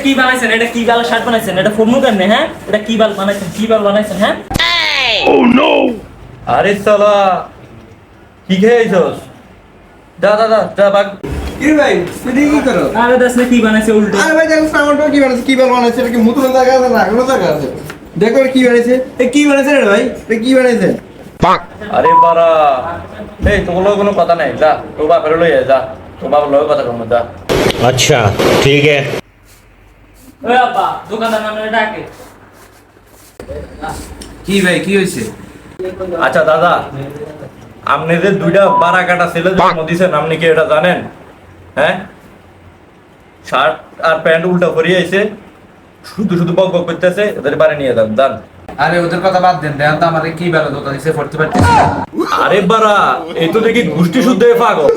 কি বানাইছেন? এটা কি বাল শার্ট বানাইছেন? এটা ফর্মু কেমনে? হ্যাঁ, এটা কি বাল বানাইছেন? কি বাল বানাইছেন? হ্যাঁ, আরে সালা কি খেয়েছস? যা যা যা যা বাগ। কি ভাই তুই কি করো? আরে দাস না কি বানাইছে উল্টো। আরে ভাই দেখো সামানটা কি বানাইছে, কি বানাইছে, এটা কি মুতুন জায়গা আছে না কোনো জায়গা আছে? দেখো এটা কি বানাইছে, এ কি বানাইছে রে ভাই, এটা কি বানাইছে? আরে বাড়া, এই তোর লগে কোনো কথা নাই, যা তোর বাপের লই আয়, যা তোর বাবার লগে কথা কম, যা। अच्छा ठीक है। ওই আব্বা দোকানদার নামে ডাকে। কি ভাই কি হইছে? আচ্ছা দাদা, আপনি যে দুইটা বারা কাটা ছেলে জন্ম দিয়েছেন, আপনি কি এটা জানেন? হ্যাঁ, শার্ট আর প্যান্ট উল্টা করিয়ে আইছে, শুধু শুধু বক বক করতেছে, এদের বাড়ি নিয়ে যান যান। আরে ওদের কথা বাদ দেন, দেন তো আমাদের কি বেলা দোকান দিছে পড়তে পারতেছি না। আরে বারা, এই তো দেখি গোষ্ঠী শুদ্ধ পাগল।